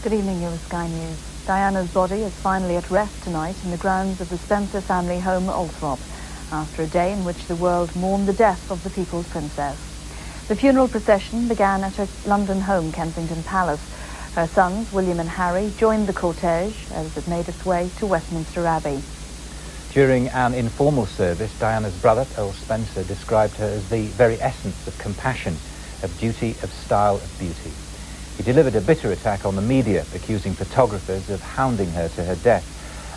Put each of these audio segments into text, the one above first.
Good evening, you're with Sky News. Diana's body is finally at rest tonight in the grounds of the Spencer family home, Althorp, after a day in which the world mourned the death of the People's Princess. The funeral procession began at her London home, Kensington Palace. Her sons, William and Harry, joined the cortege as it made its way to Westminster Abbey. During an informal service, Diana's brother, Earl Spencer, described her as the very essence of compassion, of duty, of style, of beauty. He delivered a bitter attack on the media, accusing photographers of hounding her to her death,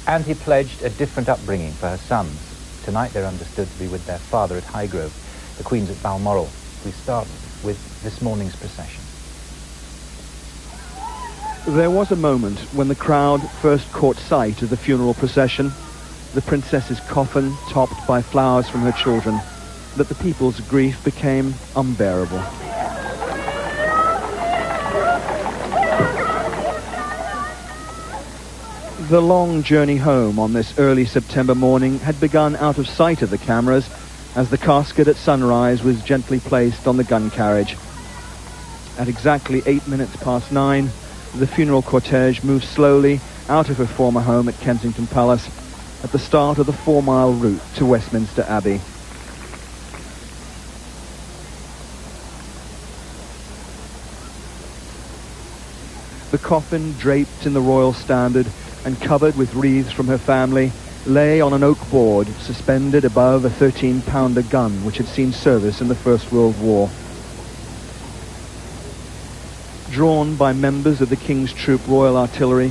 and he pledged a different upbringing for her sons. Tonight they're understood to be with their father at Highgrove, the Queen's at Balmoral. We start with this morning's procession. There was a moment when the crowd first caught sight of the funeral procession, the princess's coffin topped by flowers from her children, that the people's grief became unbearable. The long journey home on this early September morning had begun out of sight of the cameras as the casket at sunrise was gently placed on the gun carriage. At exactly 9:08, the funeral cortege moved slowly out of her former home at Kensington Palace at the start of the 4-mile route to Westminster Abbey. The coffin, draped in the royal standard and covered with wreaths from her family, lay on an oak board suspended above a 13-pounder gun which had seen service in the First World War. Drawn by members of the King's Troop Royal Artillery,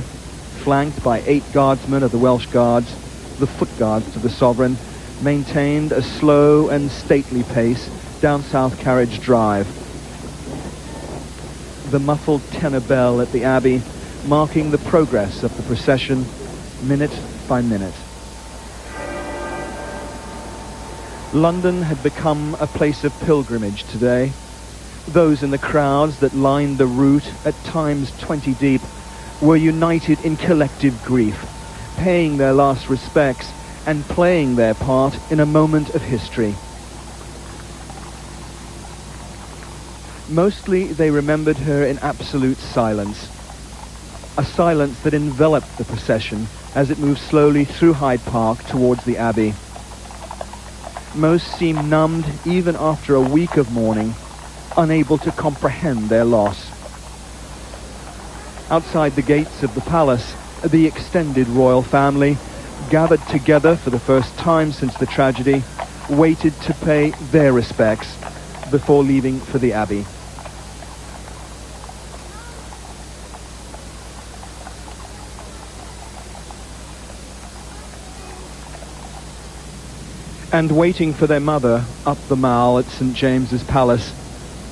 flanked by 8 guardsmen of the Welsh Guards, the Foot Guards of the Sovereign maintained a slow and stately pace down South Carriage Drive. The muffled tenor bell at the Abbey marking the progress of the procession minute by minute. London had become a place of pilgrimage today. Those in the crowds that lined the route, at times 20 deep, were united in collective grief, paying their last respects and playing their part in a moment of history. Mostly they remembered her in absolute silence, a silence that enveloped the procession as it moved slowly through Hyde Park towards the Abbey. Most seemed numbed even after a week of mourning, unable to comprehend their loss. Outside the gates of the palace, the extended royal family, gathered together for the first time since the tragedy, waited to pay their respects before leaving for the Abbey. And waiting for their mother up the Mall at St. James's Palace,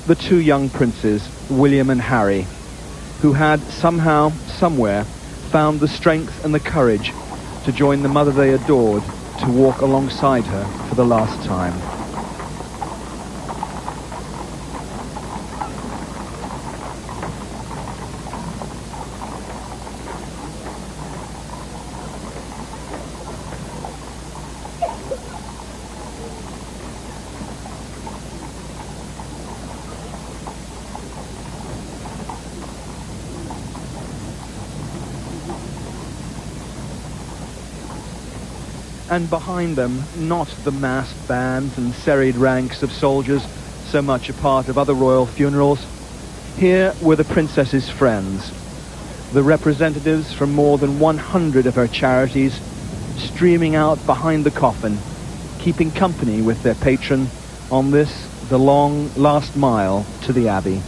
the 2 young princes, William and Harry, who had somehow, somewhere, found the strength and the courage to join the mother they adored to walk alongside her for the last time. And behind them, not the massed bands and serried ranks of soldiers, so much a part of other royal funerals. Here were the princess's friends, the representatives from more than 100 of her charities, streaming out behind the coffin, keeping company with their patron on this, the long last mile to the Abbey.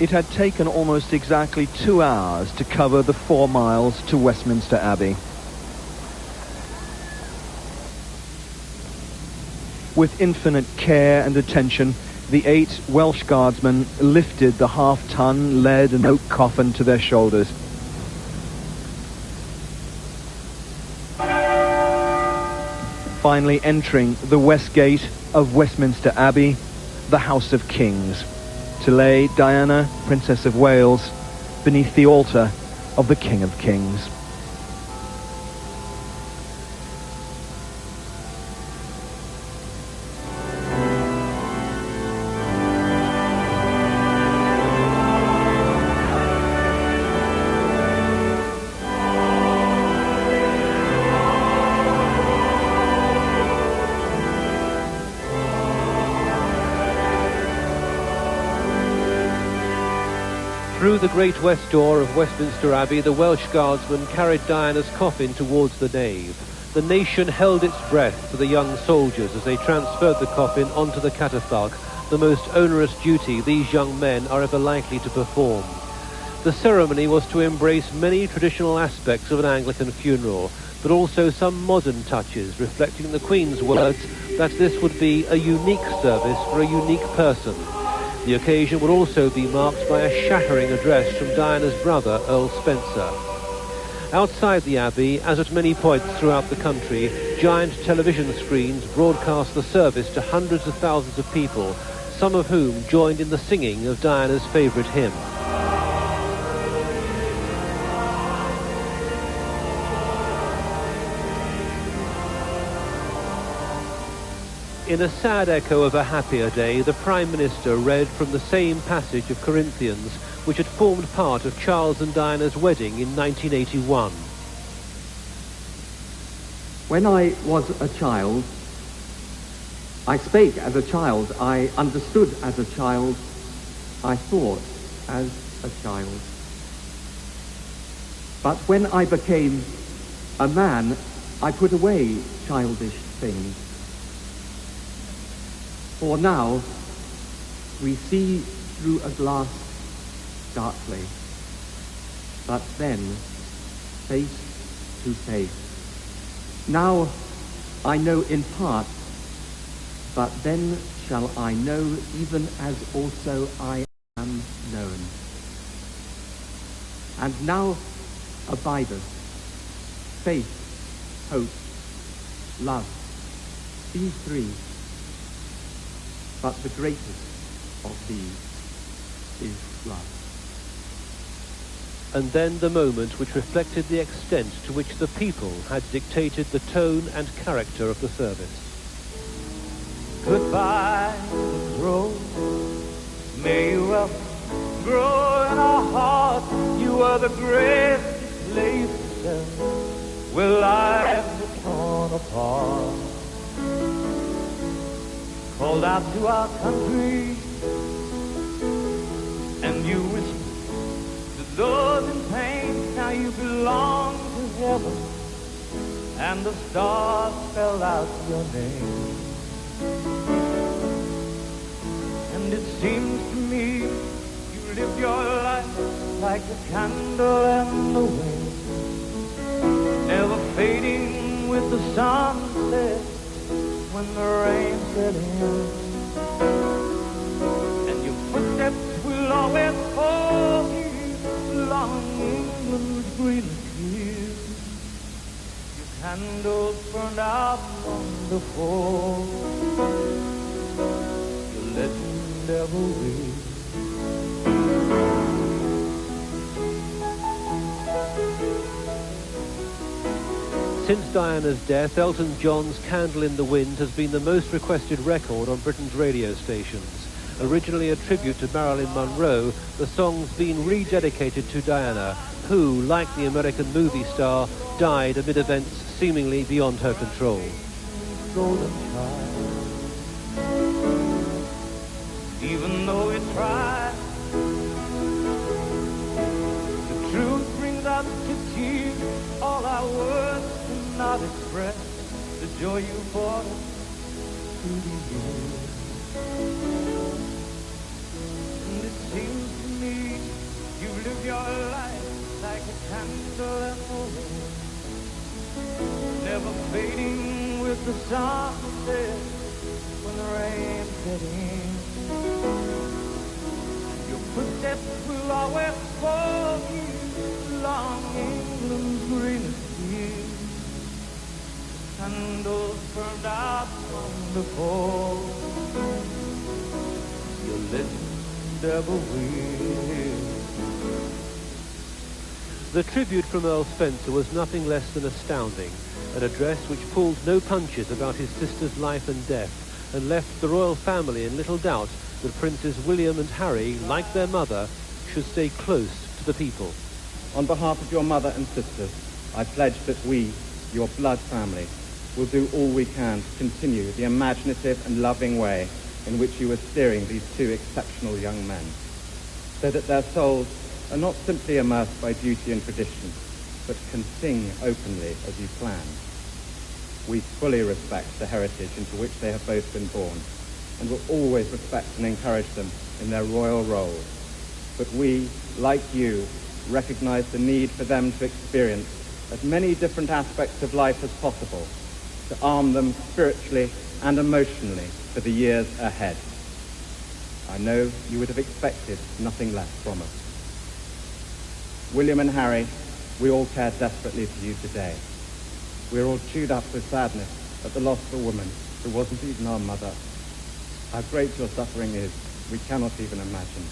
It had taken almost exactly 2 hours to cover the 4 miles to Westminster Abbey. With infinite care and attention, the 8 Welsh guardsmen lifted the half-ton lead and oak coffin to their shoulders. Finally entering the west gate of Westminster Abbey, the House of Kings, to lay Diana, Princess of Wales, beneath the altar of the King of Kings. Through the great west door of Westminster Abbey, the Welsh guardsmen carried Diana's coffin towards the nave. The nation held its breath for the young soldiers as they transferred the coffin onto the catafalque, the most onerous duty these young men are ever likely to perform. The ceremony was to embrace many traditional aspects of an Anglican funeral, but also some modern touches, reflecting the Queen's words that this would be a unique service for a unique person. The occasion would also be marked by a shattering address from Diana's brother, Earl Spencer. Outside the Abbey, as at many points throughout the country, giant television screens broadcast the service to hundreds of thousands of people, some of whom joined in the singing of Diana's favourite hymn. In a sad echo of a happier day, the Prime Minister read from the same passage of Corinthians, which had formed part of Charles and Diana's wedding in 1981. When I was a child, I spake as a child, I understood as a child, I thought as a child. But when I became a man, I put away childish things. For now, we see through a glass darkly, but then face to face. Now I know in part, but then shall I know even as also I am known. And now abideth faith, hope, love, these three. But the greatest of these is love. And then the moment which reflected the extent to which the people had dictated the tone and character of the service. Goodbye, Rose. May you well grow in our hearts. You are the greatest places where lives are torn apart. Called out to our country, and you whispered to those in pain, now you belong to heaven, and the stars spell out your name. And it seems to me you live your life like a candle in the wind, never fading with the sunset when the rain set in, and your footsteps will always follow you along England's green fields. Your candles burned out on the fall, your legend ever will. Since Diana's death, Elton John's Candle in the Wind has been the most requested record on Britain's radio stations. Originally a tribute to Marilyn Monroe, the song's been rededicated to Diana, who, like the American movie star, died amid events seemingly beyond her control. Golden child, even though we try, the truth brings us to tears. All our words cannot express the joy you brought us through the years. And it seems to me you live your life like a candle in the wind, never fading with the sunset when the rain get in. Your footsteps will always follow you along England's greenest fields. Candles burned out from the pole. You listen, devil will. The tribute from Earl Spencer was nothing less than astounding, an address which pulled no punches about his sister's life and death, and left the royal family in little doubt that Princes William and Harry, like their mother, should stay close to the people. On behalf of your mother and sisters, I pledge that we, your blood family, will do all we can to continue the imaginative and loving way in which you are steering these two exceptional young men, so that their souls are not simply immersed by duty and tradition, but can sing openly as you planned. We fully respect the heritage into which they have both been born, and will always respect and encourage them in their royal roles. But we, like you, recognize the need for them to experience as many different aspects of life as possible, to arm them spiritually and emotionally for the years ahead. I know you would have expected nothing less from us. William and Harry, we all care desperately for you today. We're all chewed up with sadness at the loss of a woman who wasn't even our mother. How great your suffering is, we cannot even imagine.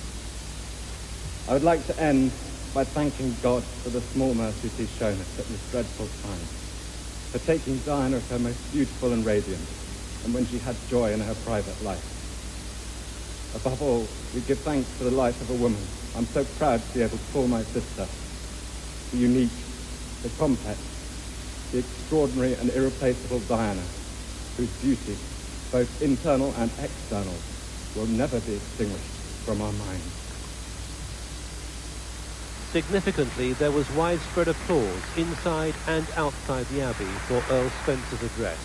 I would like to end by thanking God for the small mercies he's shown us at this dreadful time, for taking Diana at her most beautiful and radiant, and when she had joy in her private life. Above all, we give thanks for the life of a woman I'm so proud to be able to call my sister, the unique, the complex, the extraordinary and irreplaceable Diana, whose beauty, both internal and external, will never be extinguished from our minds. Significantly, there was widespread applause inside and outside the Abbey for Earl Spencer's address.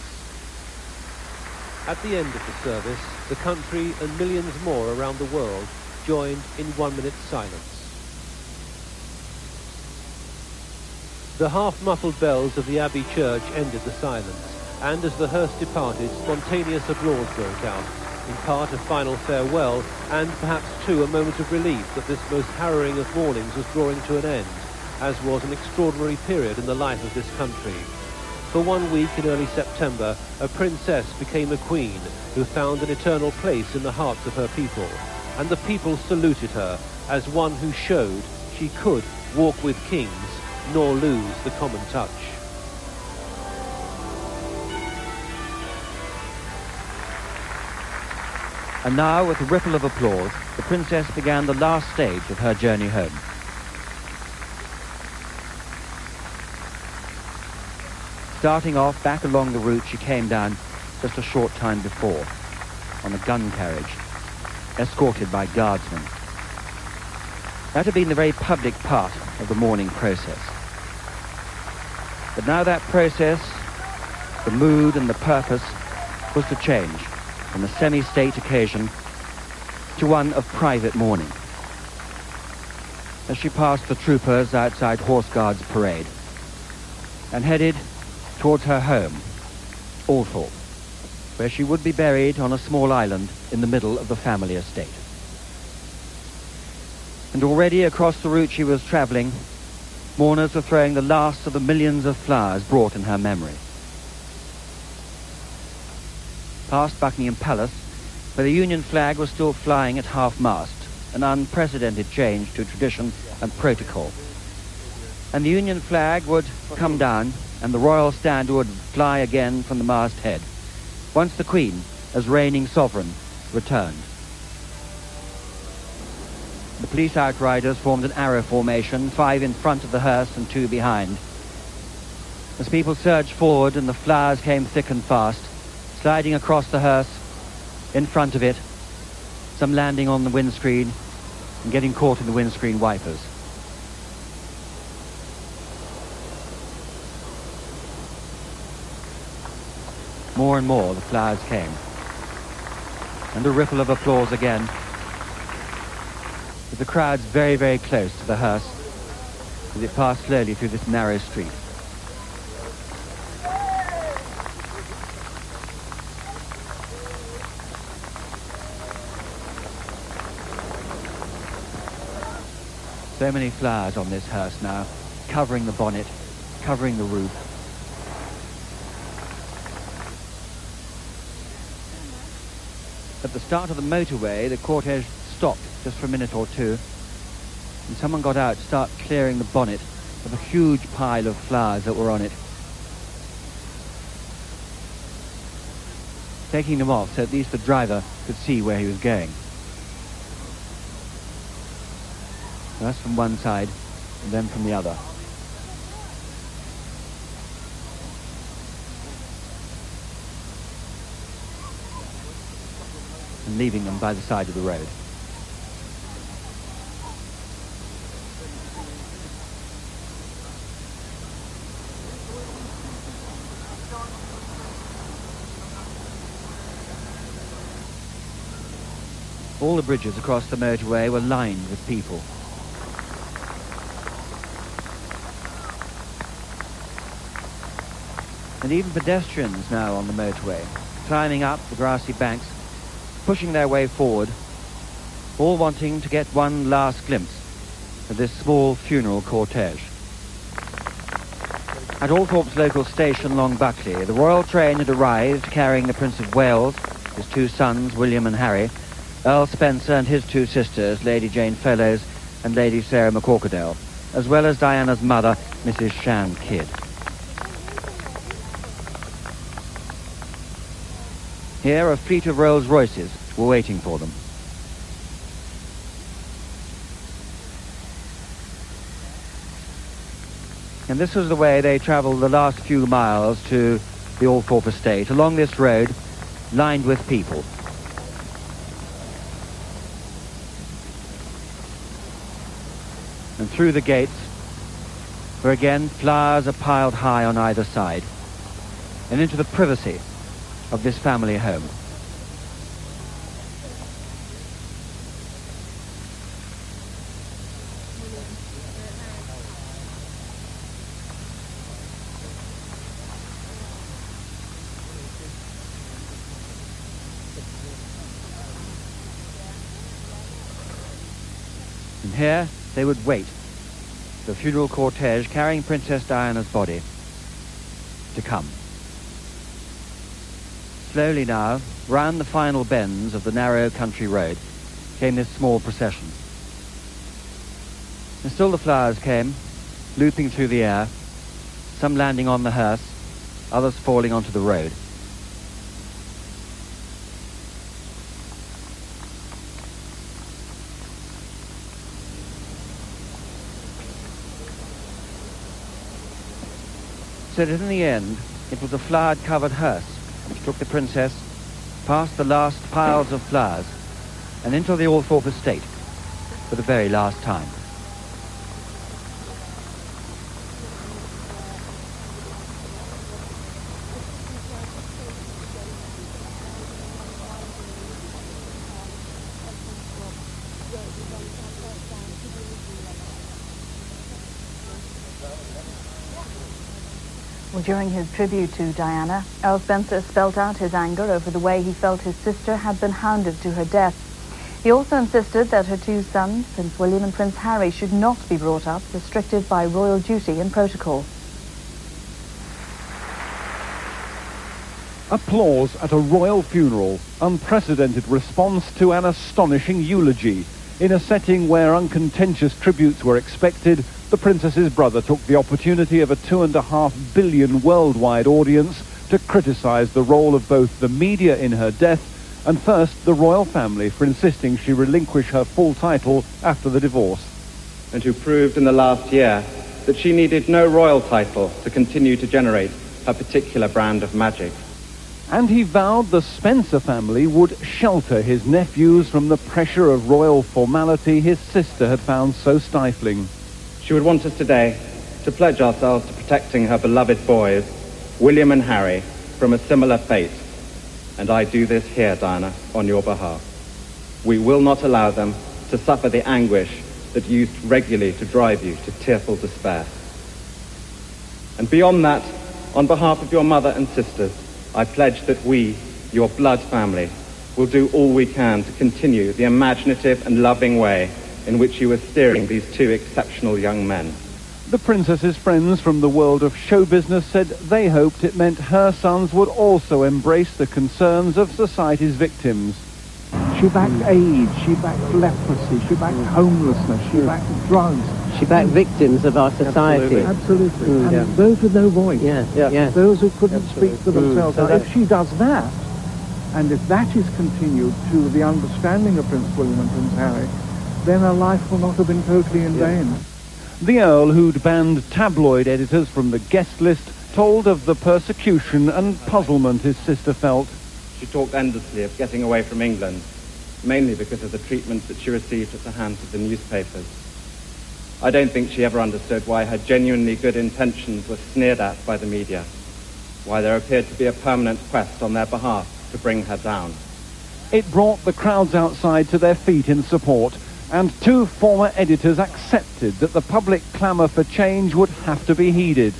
At the end of the service, the country and millions more around the world joined in 1 minute's silence. The half-muffled bells of the Abbey church ended the silence, and as the hearse departed, spontaneous applause broke out, in part a final farewell, and perhaps too a moment of relief that this most harrowing of mornings was drawing to an end, as was an extraordinary period in the life of this country. For 1 week in early September, a princess became a queen who found an eternal place in the hearts of her people, and the people saluted her as one who showed she could walk with kings nor lose the common touch. And now, with a ripple of applause, the princess began the last stage of her journey home. Starting off back along the route she came down just a short time before, on a gun carriage, escorted by guardsmen. That had been the very public part of the mourning process. But now that process, the mood and the purpose, was to change from a semi-state occasion to one of private mourning. As she passed the troopers outside Horse Guards Parade and headed towards her home, Althorpe, where she would be buried on a small island in the middle of the family estate. And already across the route she was travelling, mourners were throwing the last of the millions of flowers brought in her memory. Past Buckingham Palace, where the Union flag was still flying at half-mast, an unprecedented change to tradition and protocol. And the Union flag would come down, and the royal standard would fly again from the masthead, once the Queen, as reigning sovereign, returned. The police outriders formed an arrow formation, 5 in front of the hearse and 2 behind. As people surged forward and the flowers came thick and fast, sliding across the hearse, in front of it, some landing on the windscreen and getting caught in the windscreen wipers. More and more the flowers came, and a ripple of applause again, with the crowds very, very close to the hearse as it passed slowly through this narrow street. So many flowers on this hearse now, covering the bonnet, covering the roof. At the start of the motorway, the cortege stopped just for a minute or two, and someone got out to start clearing the bonnet of a huge pile of flowers that were on it, taking them off so at least the driver could see where he was going. That's from one side and then from the other. And leaving them by the side of the road. All the bridges across the motorway were lined with people. And even pedestrians now on the motorway, climbing up the grassy banks, pushing their way forward, all wanting to get one last glimpse of this small funeral cortege. At Althorpe's local station, Long Buckley, the royal train had arrived carrying the Prince of Wales, his two sons, William and Harry, Earl Spencer and his two sisters, Lady Jane Fellows and Lady Sarah McCorquodale, as well as Diana's mother, Mrs. Shan Kidd. Here, a fleet of Rolls-Royces were waiting for them. And this was the way they travelled the last few miles to the Althorpe estate, along this road lined with people. And through the gates, where again flowers are piled high on either side, and into the privacy of this family home. And here they would wait, the funeral cortege carrying Princess Diana's body to come. Slowly now, round the final bends of the narrow country road, came this small procession. And still the flowers came, looping through the air, some landing on the hearse, others falling onto the road. So that in the end, it was a flowered-covered hearse which took the princess past the last piles of flowers and into the Althorpe estate for the very last time. Well, during his tribute to Diana, Earl Spencer spelt out his anger over the way he felt his sister had been hounded to her death. He also insisted that her two sons, Prince William and Prince Harry, should not be brought up, restricted by royal duty and protocol. Applause at a royal funeral, unprecedented response to an astonishing eulogy. In a setting where uncontentious tributes were expected, the princess's brother took the opportunity of a 2.5 billion worldwide audience to criticize the role of both the media in her death and first the royal family for insisting she relinquish her full title after the divorce. And who proved in the last year that she needed no royal title to continue to generate her particular brand of magic. And he vowed the Spencer family would shelter his nephews from the pressure of royal formality his sister had found so stifling. She would want us today to pledge ourselves to protecting her beloved boys, William and Harry, from a similar fate. And I do this here, Diana, on your behalf. We will not allow them to suffer the anguish that used regularly to drive you to tearful despair. And beyond that, on behalf of your mother and sisters, I pledge that we, your blood family, will do all we can to continue the imaginative and loving way in which you were steering these two exceptional young men. The princess's friends from the world of show business said they hoped it meant her sons would also embrace the concerns of society's victims. She backed AIDS, she backed leprosy, she backed homelessness, she backed drugs. She backed victims of our society. Absolutely. And those with no voice. Yes. Those who couldn't speak for themselves. So now, if she does that, and if that is continued to the understanding of Prince William and Prince Harry, then her life will not have been totally in vain. The Earl, who'd banned tabloid editors from the guest list, told of the persecution and puzzlement his sister felt. She talked endlessly of getting away from England, mainly because of the treatment that she received at the hands of the newspapers. I don't think she ever understood why her genuinely good intentions were sneered at by the media, why there appeared to be a permanent quest on their behalf to bring her down. It brought the crowds outside to their feet in support, and two former editors accepted that the public clamour for change would have to be heeded.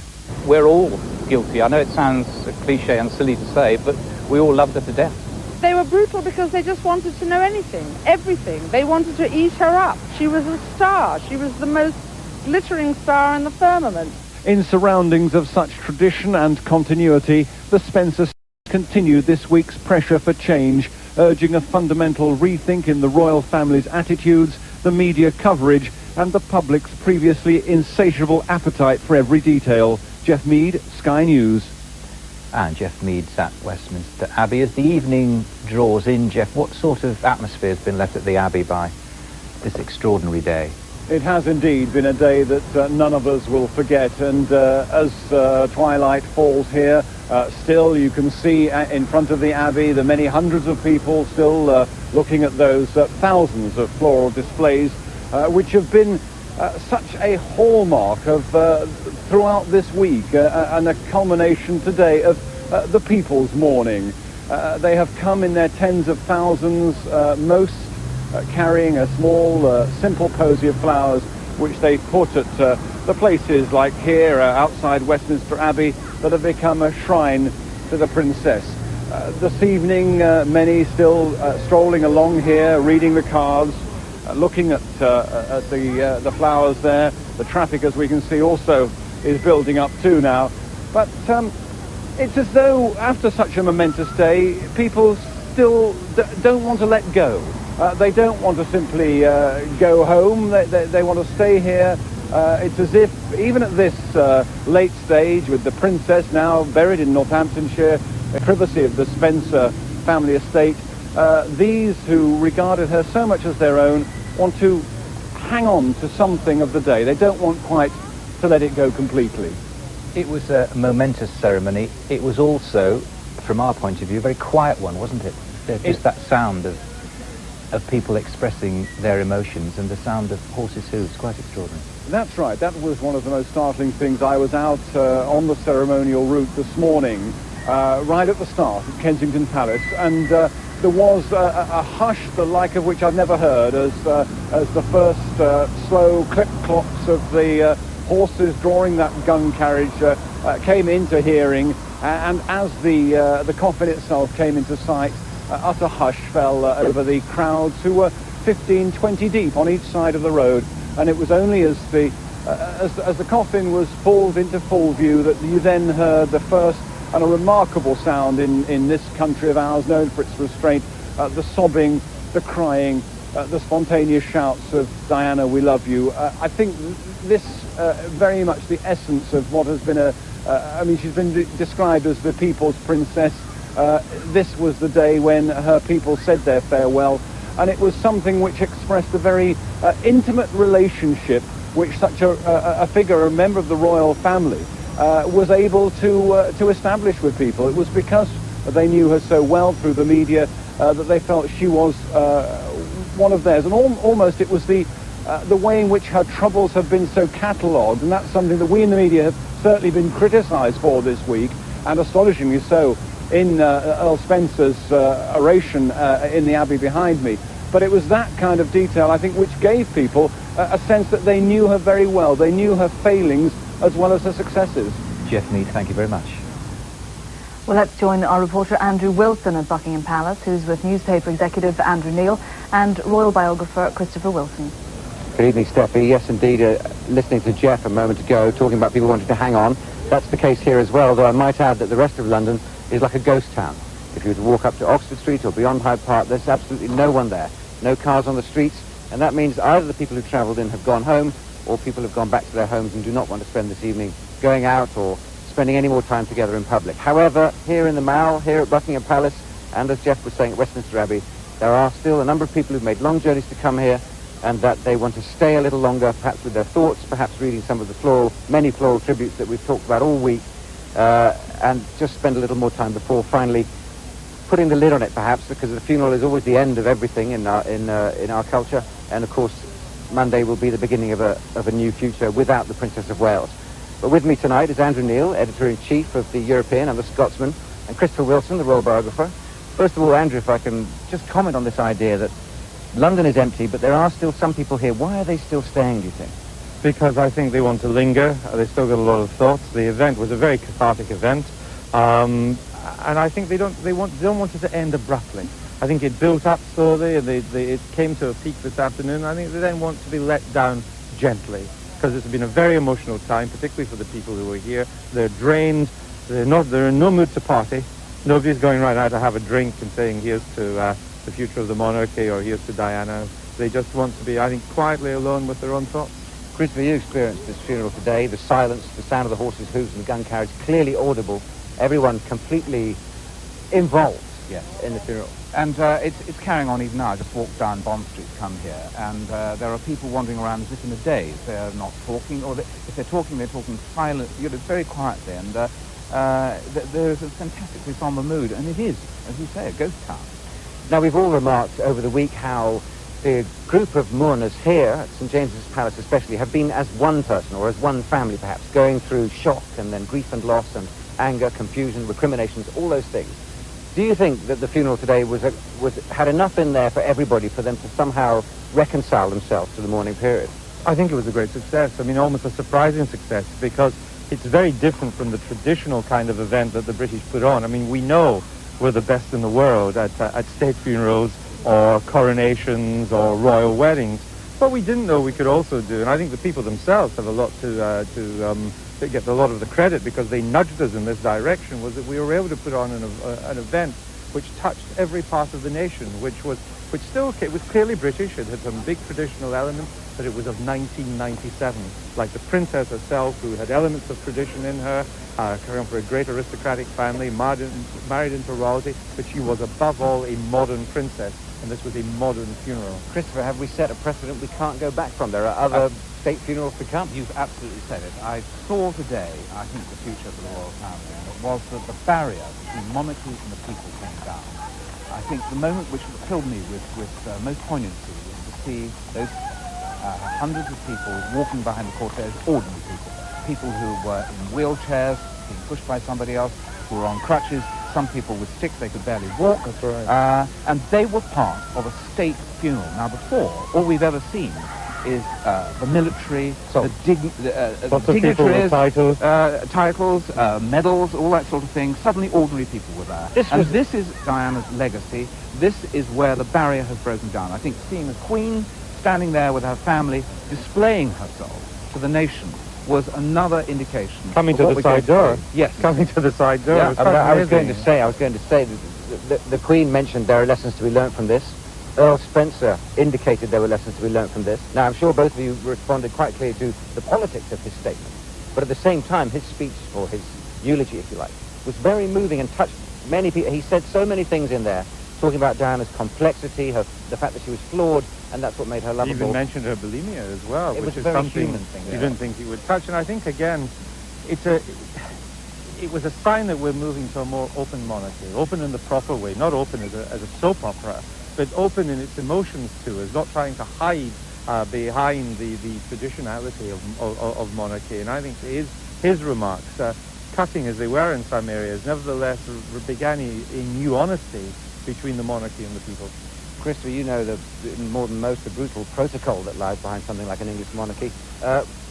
We're all guilty. I know it sounds cliche and silly to say, but we all loved her to death. They were brutal because they just wanted to know anything, everything. They wanted to eat her up. She was a star. She was the most glittering star in the firmament. In surroundings of such tradition and continuity, the Spencers continued this week's pressure for change, urging a fundamental rethink in the royal family's attitudes, the media coverage, and the public's previously insatiable appetite for every detail. Jeff Mead, Sky News. And Jeff Mead's at Westminster Abbey. As the evening draws in, Jeff, what sort of atmosphere has been left at the Abbey by this extraordinary day? It has indeed been a day that none of us will forget, and as twilight falls here, still you can see in front of the Abbey the many hundreds of people still looking at those thousands of floral displays which have been such a hallmark of throughout this week and a culmination today of the people's mourning. They have come in their tens of thousands, most carrying a small, simple posy of flowers, which they put at the places like here outside Westminster Abbey that have become a shrine to the princess. This evening, many still strolling along here, reading the cards, looking at the flowers there. The traffic, as we can see, also is building up too now. But it's as though after such a momentous day, people still don't want to let go. They don't want to simply go home. They want to stay here. It's as if, even at this late stage, with the princess now buried in Northamptonshire, the privacy of the Spencer family estate, these who regarded her so much as their own want to hang on to something of the day. They don't want quite to let it go completely. It was a momentous ceremony. It was also, from our point of view, a very quiet one, wasn't it? Just that sound of people expressing their emotions and the sound of horses' hooves. Quite extraordinary. That's right. That was one of the most startling things. I was out on the ceremonial route this morning, right at the start at Kensington Palace, and there was a hush the like of which I've never heard as the first slow clip-clops of the horses drawing that gun carriage came into hearing, and as the coffin itself came into sight, utter hush fell over the crowds, who were 15, 20 deep on each side of the road. And it was only as the coffin was pulled into full view that you then heard the first and a remarkable sound in this country of ours, known for its restraint, the sobbing, the crying, the spontaneous shouts of "Diana, we love you." I think this very much the essence of what has been she's been described as the people's princess. This was the day when her people said their farewell, and it was something which expressed a very intimate relationship which such a figure, a member of the royal family, was able to establish with people. It was because they knew her so well through the media that they felt she was one of theirs, and almost it was the way in which her troubles have been so catalogued, and that's something that we in the media have certainly been criticised for this week, and astonishingly so, in Earl Spencer's oration in the Abbey behind me. But it was that kind of detail, I think, which gave people a sense that they knew her very well. They knew her failings as well as her successes. Jeff Mead, thank you very much. Well, let's join our reporter Andrew Wilson at Buckingham Palace, who's with newspaper executive Andrew Neil and royal biographer Christopher Wilson. Good evening, Steffi. Yes, indeed, listening to Jeff a moment ago, talking about people wanting to hang on. That's the case here as well, though I might add that the rest of London is like a ghost town. If you were to walk up to Oxford Street or beyond Hyde Park, there's absolutely no one there. No cars on the streets, and that means either the people who travelled in have gone home, or people have gone back to their homes and do not want to spend this evening going out or spending any more time together in public. However, here in the Mall, here at Buckingham Palace, and as Jeff was saying at Westminster Abbey, there are still a number of people who've made long journeys to come here, and that they want to stay a little longer, perhaps with their thoughts, perhaps reading some of the many floral tributes that we've talked about all week, and just spend a little more time before finally putting the lid on it, perhaps, because the funeral is always the end of everything in our culture, and of course Monday will be the beginning of a new future without the Princess of Wales. But with me tonight is Andrew Neil, Editor-in-Chief of the European and the Scotsman, and Christopher Wilson, the Royal Biographer. First of all, Andrew, if I can just comment on this idea that London is empty, but there are still some people here. Why are they still staying, do you think? Because I think they want to linger. They still got a lot of thoughts. The event was a very cathartic event, and I think they don't want it to end abruptly. I think it built up slowly, and it came to a peak this afternoon. I think they then want to be let down gently, because it's been a very emotional time, particularly for the people who were here. They're drained. They're in no mood to party. Nobody's going right now to have a drink and saying here's to the future of the monarchy or here's to Diana. They just want to be, I think, quietly alone with their own thoughts. Christopher, you experienced this funeral today. The silence, the sound of the horses' hooves and the gun carriage, clearly audible. Everyone completely involved in the funeral. And it's carrying on even now. I just walked down Bond Street to come here, and there are people wandering around as if in a daze. They're not talking, or if they're talking silently, very quietly, and there's a fantastically somber mood, and it is, as you say, a ghost town. Now, we've all remarked over the week how the group of mourners here at St. James's Palace especially have been as one person, or as one family perhaps, going through shock and then grief and loss and anger, confusion, recriminations, all those things. Do you think that the funeral today had enough in there for everybody for them to somehow reconcile themselves to the mourning period? I think it was a great success. I mean, almost a surprising success, because it's very different from the traditional kind of event that the British put on. I mean, we know we're the best in the world at state funerals or coronations or royal weddings, but we didn't know we could also do, and I think the people themselves have a lot to get a lot of the credit, because they nudged us in this direction, was that we were able to put on an event which touched every part of the nation, which was clearly British. It had some big traditional elements, but it was of 1997, like the princess herself, who had elements of tradition in her, coming from a great aristocratic family, married into royalty, but she was above all a modern princess, and this was a modern funeral. Christopher, have we set a precedent we can't go back from? There are other state funerals to come. You've absolutely said it. I saw today, I think, the future for the royal family, and it was that the barrier between monarchy and the people came down. I think the moment which filled me with most poignancy was to see those hundreds of people walking behind the cortege, ordinary people who were in wheelchairs, being pushed by somebody else, who were on crutches, some people with sticks, they could barely walk. That's right. And they were part of a state funeral. Now before, all we've ever seen is the military, the dignitaries, titles, medals, all that sort of thing. Suddenly ordinary people were there. This is Diana's legacy. This is where the barrier has broken down. I think seeing the Queen standing there with her family, displaying herself to the nation, was another indication. Coming to the side door. Yes. Coming to the side door. Yeah, I was going to say that the Queen mentioned there are lessons to be learnt from this. Earl Spencer indicated there were lessons to be learnt from this. Now, I'm sure both of you responded quite clearly to the politics of his statement. But at the same time, his speech, or his eulogy, if you like, was very moving and touched many people. He said so many things in there, talking about Diana's complexity, the fact that she was flawed, and that's what made her lovable. He even mentioned her bulimia as well, which is very something human thing, you didn't think he would touch. And I think, again, it was a sign that we're moving to a more open monarchy, open in the proper way, not open as a soap opera, but open in its emotions to us, not trying to hide behind the traditionality of monarchy. And I think his remarks, cutting as they were in some areas, nevertheless began a new honesty between the monarchy and the people. Christopher, you know more than most the brutal protocol that lies behind something like an English monarchy.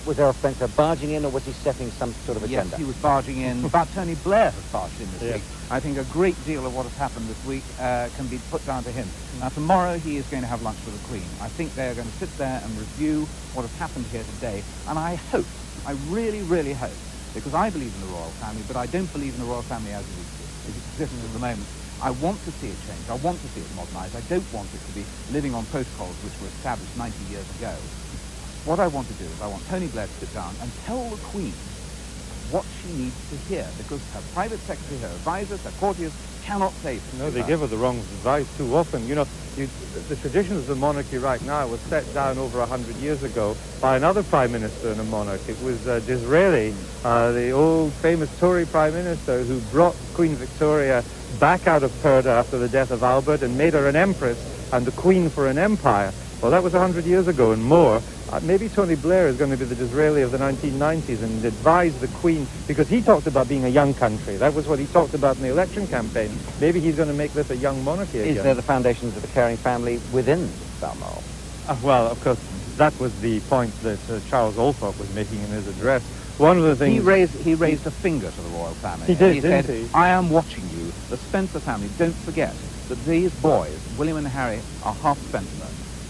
Was Earl Spencer barging in, or was he setting some sort of agenda? Yes, he was barging in, but Tony Blair has barged in this week. I think a great deal of what has happened this week can be put down to him. Now, tomorrow he is going to have lunch with the Queen. I think they are going to sit there and review what has happened here today, and I hope, I really, really hope, because I believe in the royal family, but I don't believe in the royal family as it exists at the moment. I want to see it change. I want to see it modernised. I don't want it to be living on protocols which were established 90 years ago. What I want to do is I want Tony Blair to sit down and tell the Queen what she needs to hear, because her private secretary, her advisors, her courtiers cannot say this. No, they give her the wrong advice too often. You know, the traditions of the monarchy right now was set down over 100 years ago by another prime minister and a monarch. It was Disraeli, the old famous Tory prime minister, who brought Queen Victoria back out of Purdah after the death of Albert and made her an empress and the queen for an empire. Well, that was 100 years ago and more. Maybe Tony Blair is going to be the Disraeli of the 1990s and advise the Queen, because he talked about being a young country. That was what he talked about in the election campaign. Maybe he's going to make this a young monarchy again. Is there the foundations of a caring family within Balmoral? Well, of course, that was the point that Charles Althorp was making in his address. One of the things... He raised a finger to the royal family. He did, he didn't said, he? I am watching you, the Spencer family. Don't forget that these boys, William and Harry, are half Spencer.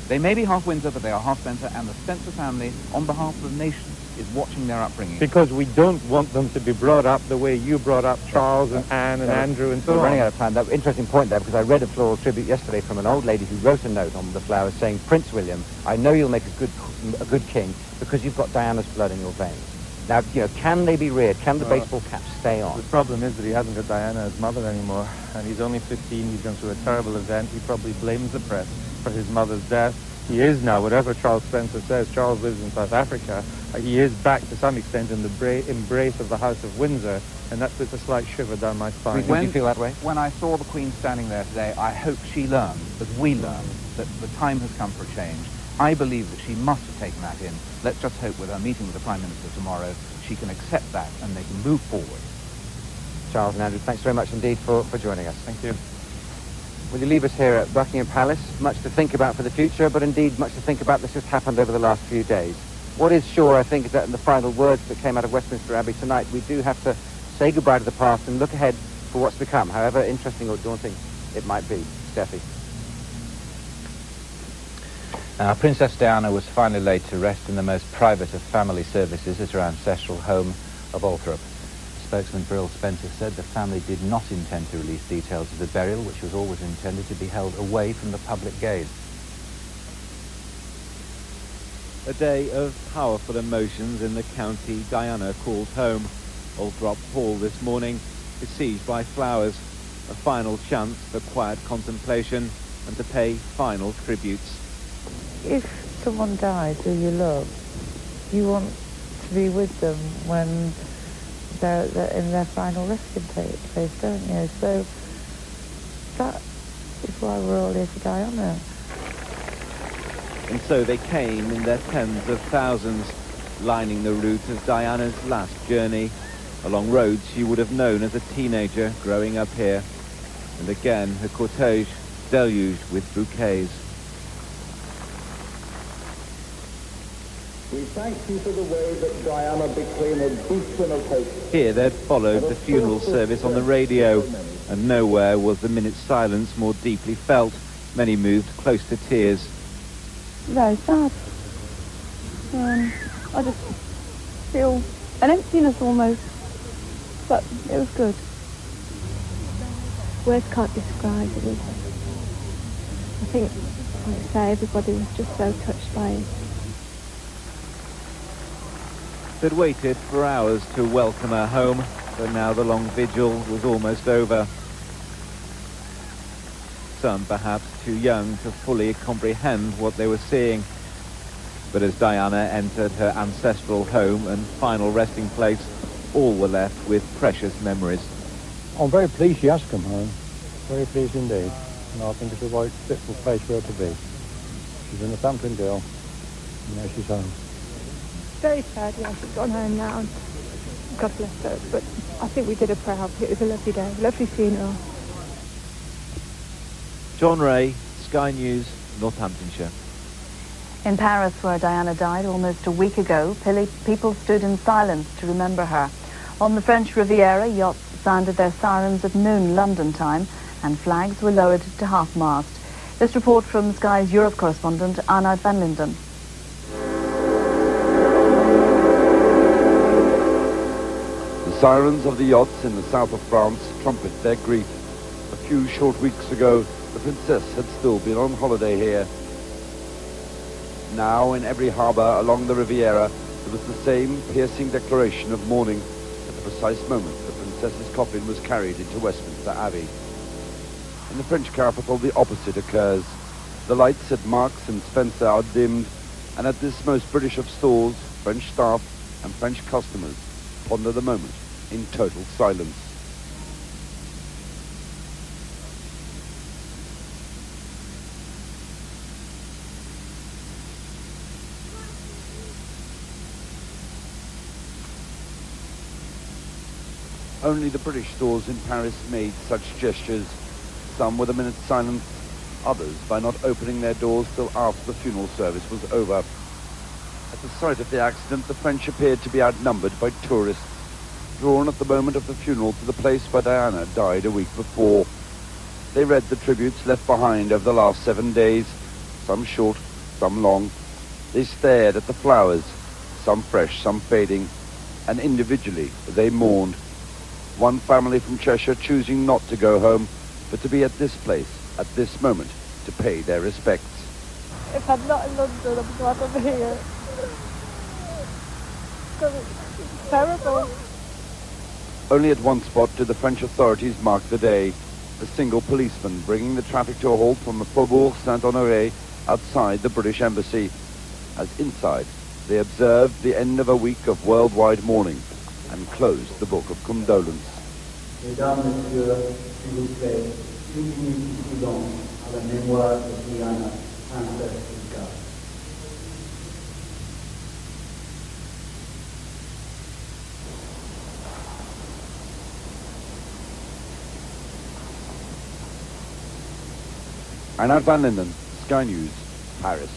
They may be half Windsor, but they are half Spencer, and the Spencer family, on behalf of the nation, is watching their upbringing. Because we don't want them to be brought up the way you brought up Charles and Anne and Andrew and so on. We're running out of time. That interesting point there, because I read a floral tribute yesterday from an old lady who wrote a note on the flowers saying, Prince William, I know you'll make a good king because you've got Diana's blood in your veins. Now, you know, can they be reared? Can the baseball caps stay on? The problem is that he hasn't got Diana as mother anymore, and he's only 15. He's gone through a terrible event. He probably blames the press for his mother's death. He is now, whatever Charles Spencer says, Charles lives in South Africa. He is back to some extent in the embrace of the House of Windsor, and that puts a slight shiver down my spine. Do you feel that way? When I saw the Queen standing there today, I hope she learned, as we learned, that the time has come for a change. I believe that she must have taken that in. Let's just hope with her meeting with the Prime Minister tomorrow, she can accept that and they can move forward. Charles and Andrew, thanks very much indeed for joining us. Thank you. Will you leave us here at Buckingham Palace? Much to think about for the future, but indeed much to think about that's just happened over the last few days. What is sure, I think, is that in the final words that came out of Westminster Abbey tonight, we do have to say goodbye to the past and look ahead for what's to come, however interesting or daunting it might be. Steffi. Princess Diana was finally laid to rest in the most private of family services at her ancestral home of Althorp. Spokesman for Earl Spencer said the family did not intend to release details of the burial, which was always intended to be held away from the public gaze. A day of powerful emotions in the county Diana called home. Althorp Hall this morning besieged by flowers, a final chance for quiet contemplation and to pay final tributes. If someone dies who you love, you want to be with them when they're in their final resting place, don't you? So that is why we're all here for Diana. And so they came in their tens of thousands, lining the route of Diana's last journey, along roads she would have known as a teenager growing up here. And again, her cortege deluged with bouquets. We thank you for the way that Diana became a beacon of hope. Here they'd followed the funeral service on the radio, and nowhere was the minute's silence more deeply felt. Many moved close to tears. Very sad. I just feel an emptiness almost, but it was good. Words can't describe it. I think, like I say, everybody was just so touched by it. They'd waited for hours to welcome her home, but now the long vigil was almost over. Some perhaps too young to fully comprehend what they were seeing. But as Diana entered her ancestral home and final resting place, all were left with precious memories. I'm very pleased she has come home. Very pleased indeed. And I think it's the right, fitful place for her to be. She's an Northampton girl. And now she's home. Very sad, yeah, she's gone home now. And God bless her. But I think we did her proud. It was a lovely day, lovely funeral. John Ray, Sky News, Northamptonshire. In Paris, where Diana died almost a week ago, people stood in silence to remember her. On the French Riviera, yachts sounded their sirens at noon London time, and flags were lowered to half-mast. This report from Sky's Europe correspondent, Arnoud van Linden. The sirens of the yachts in the south of France trumpet their grief. A few short weeks ago, the princess had still been on holiday here. Now, in every harbour along the Riviera, there was the same piercing declaration of mourning at the precise moment the princess's coffin was carried into Westminster Abbey. In the French capital, the opposite occurs. The lights at Marks and Spencer are dimmed, and at this most British of stores, French staff and French customers ponder the moment in total silence. Only the British stores in Paris made such gestures, some with a minute's silence, others by not opening their doors till after the funeral service was over. At the site of the accident, the French appeared to be outnumbered by tourists, drawn at the moment of the funeral to the place where Diana died a week before. They read the tributes left behind over the last 7 days, some short, some long. They stared at the flowers, some fresh, some fading, and individually they mourned. One family from Cheshire choosing not to go home, but to be at this place, at this moment, to pay their respects. If I'm not in London, I'm glad I'm here. Because it's terrible. Only at one spot did the French authorities mark the day. A single policeman bringing the traffic to a halt from the Faubourg Saint-Honoré outside the British Embassy. As inside, they observed the end of a week of worldwide mourning and closed the book of condolence. Mesdames, Messieurs, s'il vous plaît, une minute de silence à la mémoire de Diana, princesse du Gard. Arnoud van Linden, Sky News, Paris.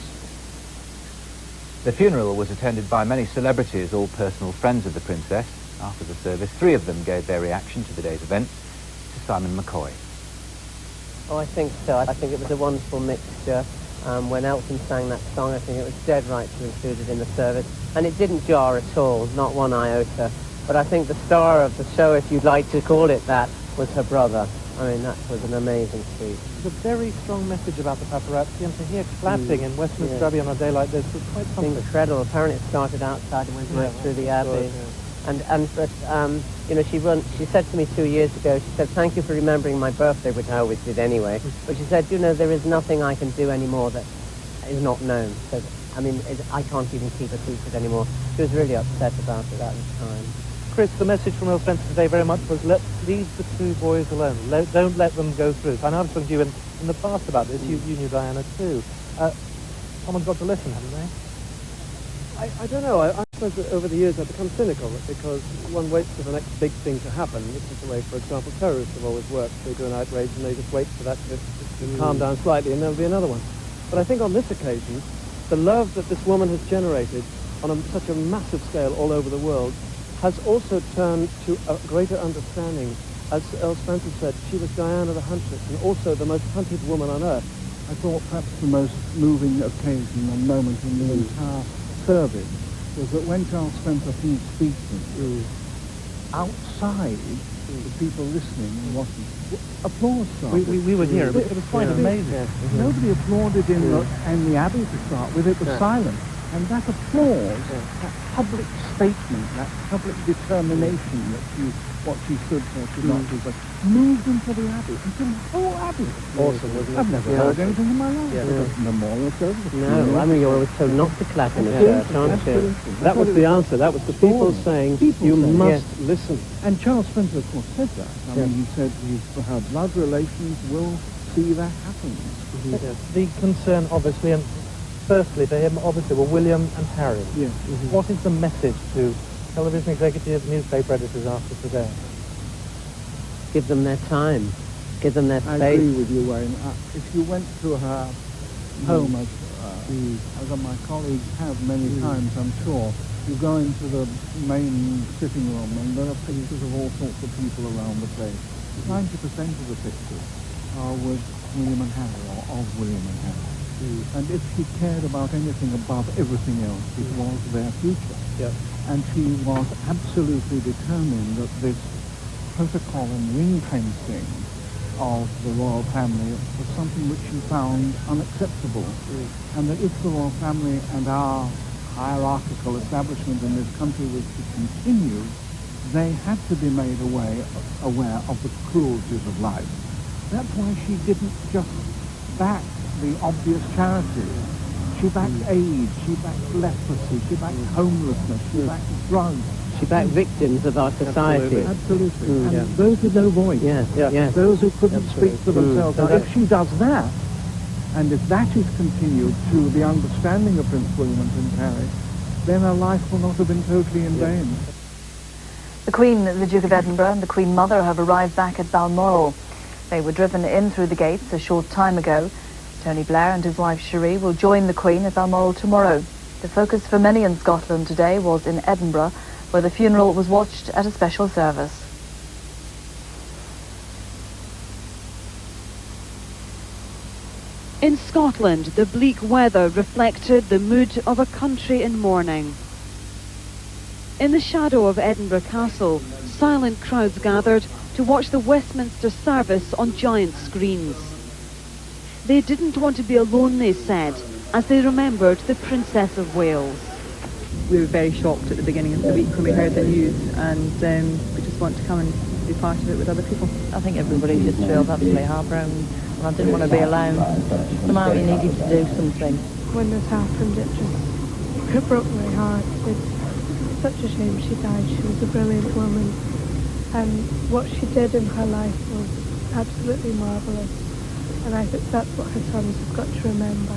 The funeral was attended by many celebrities, all personal friends of the princess. After the service, 3 of them gave their reaction to the day's events to Simon McCoy. Oh, I think so. I think it was a wonderful mixture. When Elton sang that song, I think it was dead right to include it in the service. And it didn't jar at all, not one iota. But I think the star of the show, if you'd like to call it that, was her brother. I mean, that was an amazing speech. It's a very strong message about the paparazzi, and to hear clapping in Westminster Abbey on a day like this was quite something. Incredible. Apparently it started outside and went right through the Abbey. But you know, she said to me 2 years ago, she said, thank you for remembering my birthday, which I always did anyway. But she said, you know, there is nothing I can do anymore that is not known. So, I mean, I can't even keep a secret anymore. She was really upset about it at the time. Chris, the message from Earl Spencer today very much was, leave the 2 boys alone. Don't let them go through. I know I've spoken to you in the past about this. You knew Diana too. Someone's got to listen, haven't they? I don't know. I suppose that over the years I've become cynical because one waits for the next big thing to happen, which is the way, for example, terrorists have always worked. They do an outrage and they just wait for that to calm down slightly and there'll be another one. But I think on this occasion, the love that this woman has generated on such a massive scale all over the world has also turned to a greater understanding. As Earl Spencer said, she was Diana the Huntress and also the most hunted woman on earth. I thought perhaps the most moving occasion and moment in the entire service was that when Charles Spencer finished speaking, outside, the people listening and watching, applause started. We were here. It was quite amazing. Nobody applauded in the Abbey to start with. It was silent. And that applause, that public statement, that public determination that what she stood for, should not do, but moved into the Abbey, into the whole Abbey. Awesome, wasn't it? I've never heard anything in my life. Yeah. Memorial service. No, I mean, you're always told not to clap in a church, aren't you? That was the answer. That was the people saying, you must listen. And Charles Spencer, of course, said that. I mean, he said her blood relations will see that happen. The concern, obviously, and firstly, for him, obviously, were William and Harry. Yes. What is the message to television executives, newspaper editors after today? Give them their time. Give them their space. I agree with you, Wayne. If you went to her home as as my colleagues have many times, I'm sure, you go into the main sitting room and there are pictures of all sorts of people around the place. 90% of the pictures are with William and Harry, or of William and Harry. And if she cared about anything above everything else, it was their future. And she was absolutely determined that this protocol and ring fencing of the royal family was something which she found unacceptable. And that if the royal family and our hierarchical establishment in this country was to continue, they had to be made aware of the cruelties of life. That's why she didn't just back the obvious charities. She backed AIDS, she backed leprosy, she backed homelessness, she backed drugs. She backed victims of our society. Absolutely. And those with no voice. Those who couldn't speak for themselves. Now, if she does that, and if that is continued to the understanding of Prince William and Prince Harry, then her life will not have been totally in vain. The Queen, the Duke of Edinburgh, and the Queen Mother have arrived back at Balmoral. They were driven in through the gates a short time ago. Tony Blair and his wife Cherie will join the Queen at Balmoral tomorrow. The focus for many in Scotland today was in Edinburgh, where the funeral was watched at a special service. In Scotland, the bleak weather reflected the mood of a country in mourning. In the shadow of Edinburgh Castle, silent crowds gathered to watch the Westminster service on giant screens. They didn't want to be alone, they said, as they remembered the Princess of Wales. We were very shocked at the beginning of the week when we heard the news, and we just want to come and be part of it with other people. I think everybody just feels absolutely heartbroken, and I didn't want to be alone. Somehow we needed to do something. When this happened, it broke my heart. It's such a shame she died. She was a brilliant woman, and what she did in her life was absolutely marvellous. And I think that's what her sons have got to remember.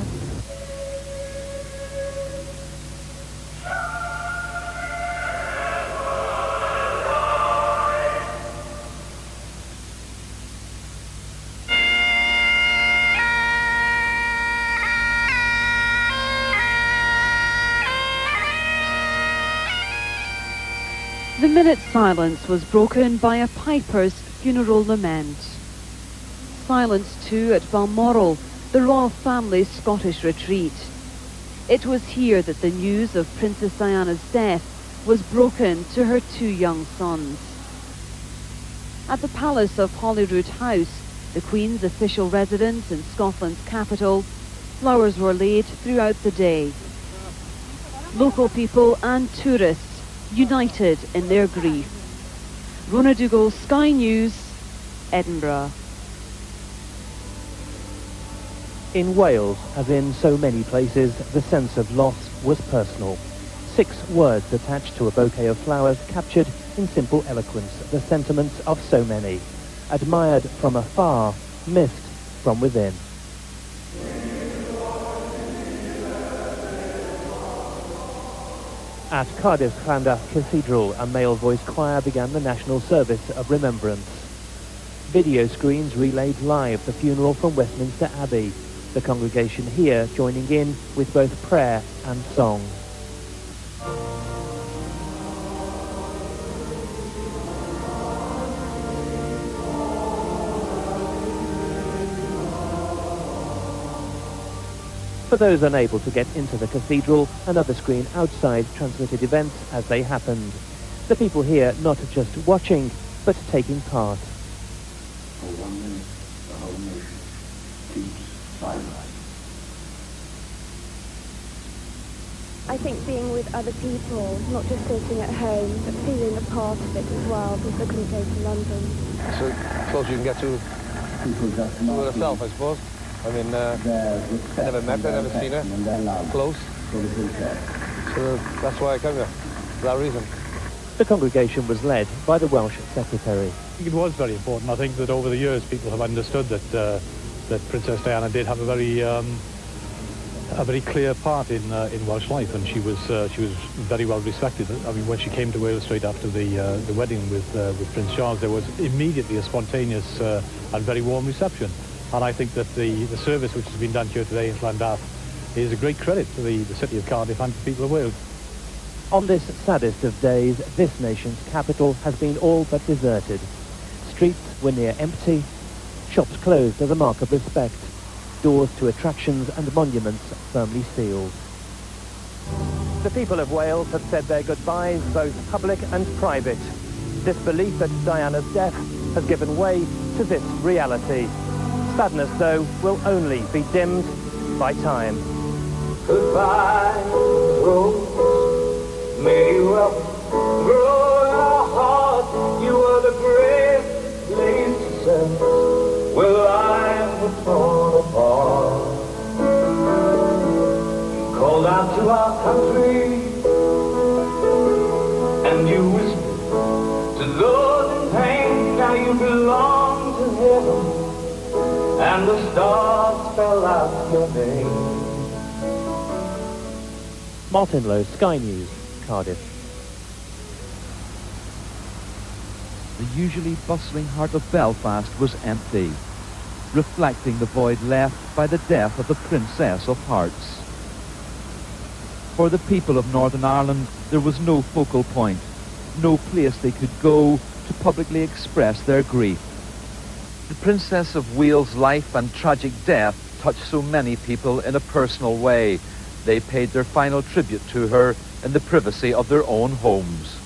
The minute's silence was broken by a piper's funeral lament. Silence too at Balmoral, the royal family's Scottish retreat. It was here that the news of Princess Diana's death was broken to her two young sons. At the palace of Holyrood House, the Queen's official residence in Scotland's capital, flowers were laid throughout the day. Local people and tourists united in their grief. Rona Dougal, Sky News, Edinburgh. In Wales, as in so many places, the sense of loss was personal. 6 words attached to a bouquet of flowers captured in simple eloquence the sentiments of so many. Admired from afar, missed from within. At Cardiff's Llandaff Cathedral, a male-voiced choir began the national service of remembrance. Video screens relayed live the funeral from Westminster Abbey, the congregation here joining in with both prayer and song. For those unable to get into the cathedral, another screen outside transmitted events as they happened. The people here not just watching, but taking part. For 1 minute, the whole nation keeps silent. I think being with other people, not just sitting at home, but feeling a part of it as well, because I couldn't go to London. So close you can get to herself, I suppose. I mean, I never met her, never seen her, close. So that's why I come here, for that reason. The congregation was led by the Welsh secretary. It was very important. I think that over the years people have understood that that Princess Diana did have a very clear part in Welsh life, and she was very well respected. I mean, when she came to Wales straight after the wedding with Prince Charles, there was immediately a spontaneous and very warm reception. And I think that the service which has been done here today in Llandaff is a great credit to the city of Cardiff and to the people of Wales. On this saddest of days, this nation's capital has been all but deserted. Streets were near empty, shops closed as a mark of respect, doors to attractions and monuments firmly sealed. The people of Wales have said their goodbyes, both public and private. This belief that Diana's death has given way to this reality. Sadness, though, will only be dimmed by time. Goodbye, Rose. May you grow your heart. You are the great place to set where lives were torn apart. Called out to our country, and you whispered to those in pain. Now you belong to heaven, and the stars spell out your name. Martin Lowe, Sky News, Cardiff. The usually bustling heart of Belfast was empty, reflecting the void left by the death of the Princess of Hearts. For the people of Northern Ireland, there was no focal point, no place they could go to publicly express their grief. The Princess of Wales' life and tragic death touched so many people in a personal way. They paid their final tribute to her in the privacy of their own homes.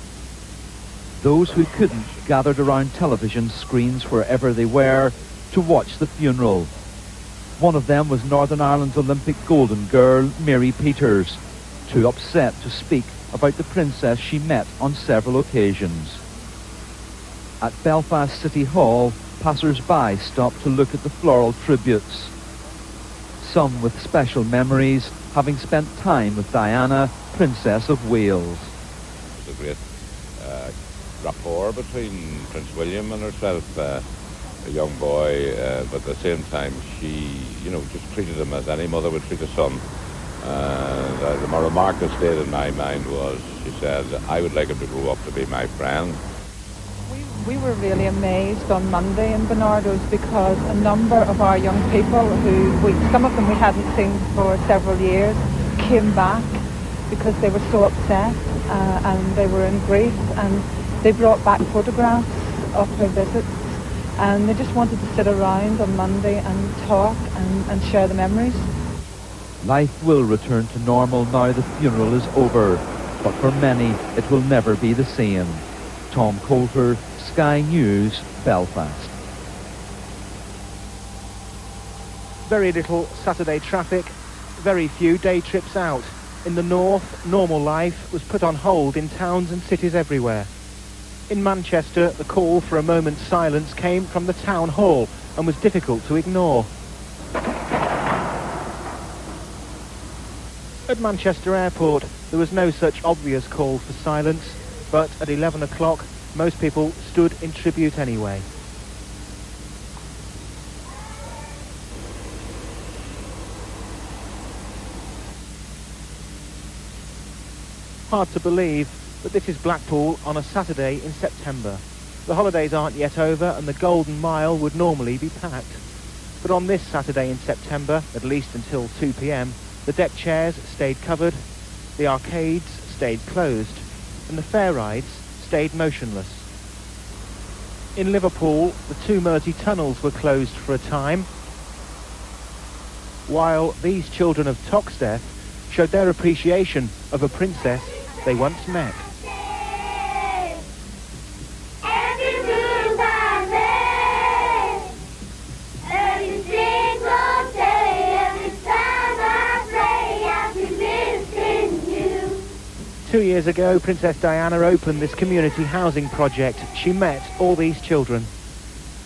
Those who couldn't gathered around television screens wherever they were to watch the funeral. One of them was Northern Ireland's Olympic golden girl, Mary Peters, too upset to speak about the princess she met on several occasions. At Belfast City Hall, passers-by stopped to look at the floral tributes. Some with special memories, having spent time with Diana, Princess of Wales. It was a great rapport between Prince William and herself, a young boy, but at the same time she, just treated him as any mother would treat a son. The more remark that stayed in my mind was, she said, I would like him to grow up to be my friend. We were really amazed on Monday in Bernardo's because a number of our young people some of them we hadn't seen for several years, came back because they were so upset and they were in grief, and they brought back photographs of her visits, and they just wanted to sit around on Monday and talk and share the memories. Life will return to normal now the funeral is over, but for many it will never be the same. Tom Coulter, Sky News, Belfast. Very little Saturday traffic, very few day trips out. In the north, normal life was put on hold in towns and cities everywhere. In Manchester, the call for a moment's silence came from the town hall and was difficult to ignore. At Manchester Airport, there was no such obvious call for silence, but at 11 o'clock, most people stood in tribute anyway. Hard to believe, but this is Blackpool on a Saturday in September. The holidays aren't yet over and the Golden Mile would normally be packed. But on this Saturday in September, at least until 2 p.m, the deck chairs stayed covered, the arcades stayed closed, and the fair rides stayed motionless. In Liverpool, the two Mersey tunnels were closed for a time, while these children of Toxteth showed their appreciation of a princess they once met. Two years ago, Princess Diana opened this community housing project. She met all these children.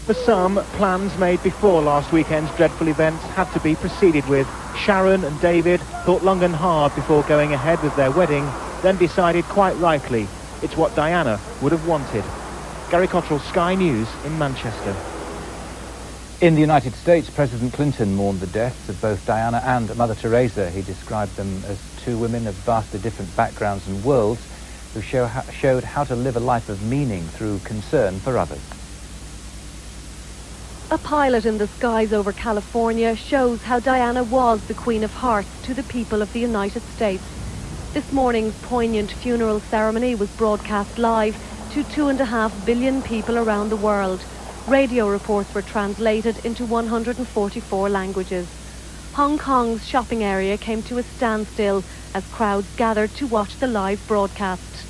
For some, plans made before last weekend's dreadful events had to be proceeded with. Sharon and David thought long and hard before going ahead with their wedding, then decided quite rightly it's what Diana would have wanted. Gary Cottrell, Sky News in Manchester. In the United States, President Clinton mourned the deaths of both Diana and Mother Teresa. He described them as two women of vastly different backgrounds and worlds who showed how to live a life of meaning through concern for others. A pilot in the skies over California shows how Diana was the Queen of Hearts to the people of the United States. This morning's poignant funeral ceremony was broadcast live to 2.5 billion people around the world. Radio reports were translated into 144 languages. Hong Kong's shopping area came to a standstill as crowds gathered to watch the live broadcast.